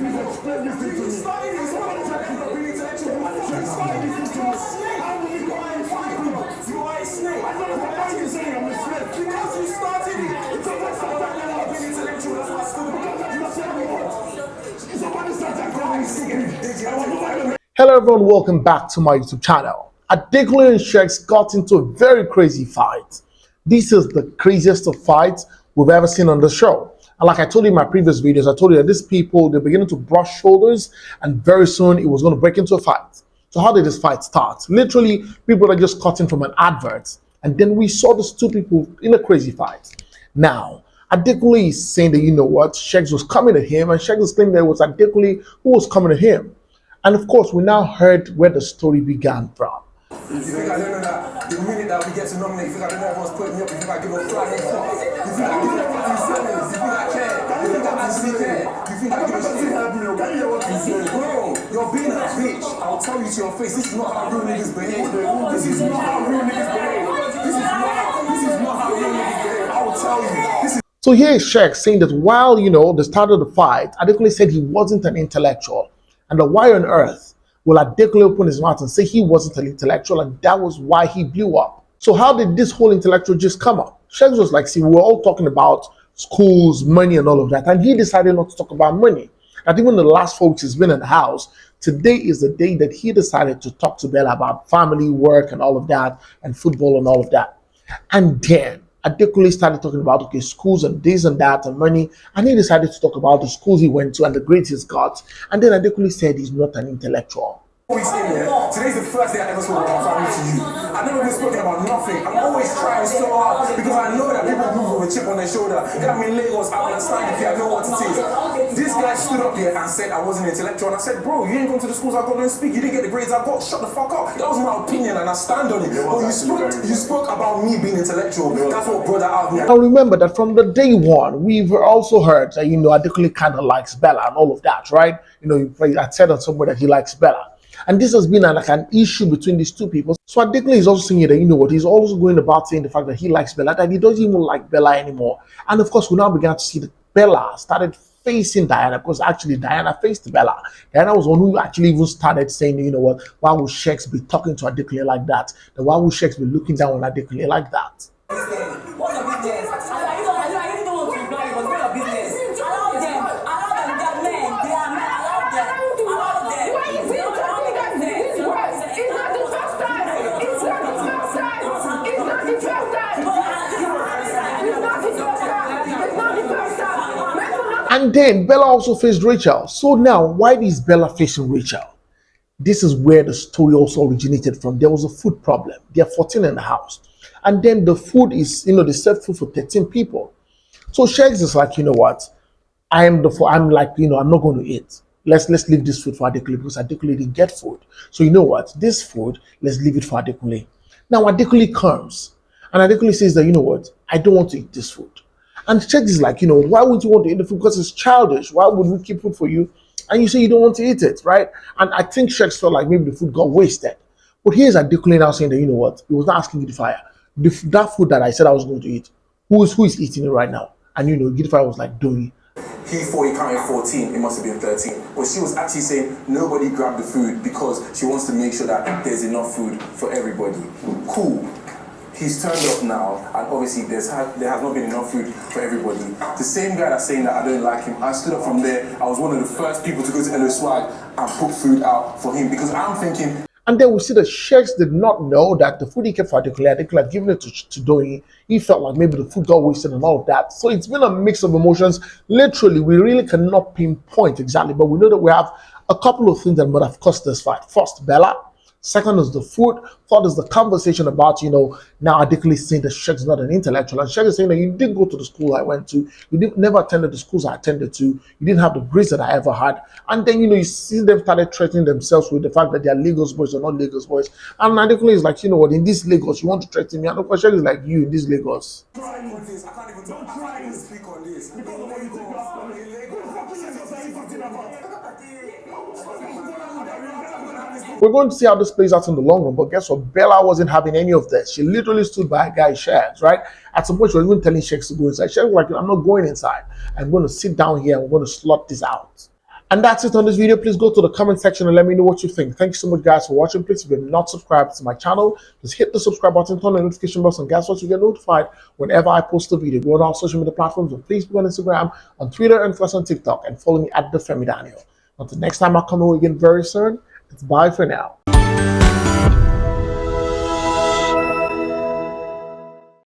explain this thing to me. Somebody said you don't be intellectual. Explain this thing to me. How will you go and fight me? You are a snake. I don't know why you're saying I'm a snake. Because you started it. It's almost like that I've been intellectual. That's why I stood up. You said me what? Somebody started calling me. Hello everyone, welcome back to my YouTube channel. Adekunle and Sheggz got into a very crazy fight. This is the craziest of fights we've ever seen on the show. And like I told you in my previous videos, I told you that these people, they're beginning to brush shoulders and very soon it was going to break into a fight. So how did this fight start? Literally, people are just cutting from an advert. And then we saw these two people in a crazy fight. Now, Adekunle is saying that, you know what, Sheggz was coming at him, and Sheggz is claiming that it was Adekunle who was coming at him. And of course, we now heard where the story began from. You think I don't know that the minute that we get to nominate, you think I don't know everyone's putting me up, you think I give a flying fuck? You think I give a fucking sellers? You think I care? You think I actually care? You think I give a shit? Can you hear what you say? Bro, you're being a bitch. I'll tell you to your face, this is not how real niggas behave. This is not how real niggas behave. This is not how real niggas behave. I will tell you. So here is Sheggz saying that while, you know, the start of the fight, Adekunle said he wasn't an intellectual. And why on earth will Adekunle open his mouth and say he wasn't an intellectual and that was why he blew up? So how did this whole intellectual just come up? Sheggz was like, see, we're all talking about schools, money and all of that. And he decided not to talk about money. I think when the last 4 weeks he's been in the house, today is the day that he decided to talk to Bella about family, work and all of that and football and all of that. And then Adekunle started talking about, okay, schools and this and that and money. And he decided to talk about the schools he went to and the grades he's got. And then Adekunle said he's not an intellectual. Today's the first day I ever spoke about family to you. I've never been spoken about nothing. I'm always trying so hard because I know that people move with a chip on their shoulder. Got me in Lagos, I understand if you know what it is. This guy stood up here and said I wasn't intellectual. And I said, bro, you ain't gone to the schools I've gone and speak. You didn't get the grades I've got. Shut the fuck up. That was my opinion and I stand on it. But you spoke about me being intellectual. That's what brought that out of me. Now remember that from the day one, we've also heard that, you know, Adekunle kind of likes Bella and all of that, right? You know, I said on somewhere that he likes Bella. And this has been like an issue between these two people. So Adekunle is also saying that, you know what, he's also going about saying the fact that he likes Bella, that he doesn't even like Bella anymore. And of course, we now began to see that Bella started facing Diana, because actually Diana faced Bella. Diana was one who actually even started saying, you know what, why would Sheggz be talking to Adekunle like that? Then why would Sheggz be looking down on Adekunle like that? And then Bella also faced Rachel. So now, why is Bella facing Rachel? This is where the story also originated from. There was a food problem. There are 14 in the house. And then the food is, you know, they serve food for 13 people. So Sheggz is like, you know what? I'm like, you know, I'm not going to eat. Let's leave this food for Adekunle because Adekunle didn't get food. So you know what? This food, let's leave it for Adekunle. Now Adekunle comes. And Adekunle says that, you know what? I don't want to eat this food. And Sheggz is like, you know, why would you want to eat the food? Because it's childish. Why would we keep food for you? And you say you don't want to eat it, right? And I think Sheggz felt like maybe the food got wasted. But here's Adekunle now saying that, you know what? He was not asking Gidifire. That food that I said I was going to eat, who is eating it right now? And, you know, Gidifire was like, doing it. He thought he counted 14, it must have been 13. But she was actually saying nobody grabbed the food because she wants to make sure that there's enough food for everybody. Cool. He's turned up now, and obviously there has not been enough food for everybody. The same guy that's saying that I don't like him, I stood up from there. I was one of the first people to go to LO Swag and put food out for him because I'm thinking. And then we see that Sheggz did not know that the food he kept for Adekunle had given it to Doyi. He felt like maybe the food got wasted and all of that. So it's been a mix of emotions. Literally, we really cannot pinpoint exactly, but we know that we have a couple of things that might have caused this fight. First, Bella. Second is the food. Third is the conversation about, you know, now Adekunle saying that Sheggz is not an intellectual. And Sheggz is saying that you didn't go to the school I went to. You never attended the schools I attended to. You didn't have the grades that I ever had. And then, you know, you see them started threatening themselves with the fact that they are Lagos boys or not Lagos boys. And Adekunle is like, you know what, in this Lagos, you want to threaten me. And of course, Sheggz is like, you in this Lagos. I can't even speak on this. Because of what you think about in Lagos. We're going to see how this plays out in the long run, but guess what? Bella wasn't having any of this. She literally stood by a guy, Sheggz, right? At some point, she was even telling Sheggz to go inside. Sheggz was like, I'm not going inside. I'm going to sit down here and we're going to slot this out. And that's it on this video. Please go to the comment section and let me know what you think. Thank you so much, guys, for watching. Please, if you're not subscribed to my channel, just hit the subscribe button, turn on the notification bell, and guess what? You get notified whenever I post a video. Go on our social media platforms on Facebook, on Instagram, on Twitter, and first on TikTok, and follow me at Olufemi. Until next time, I'll come over again very soon. It's bye for now.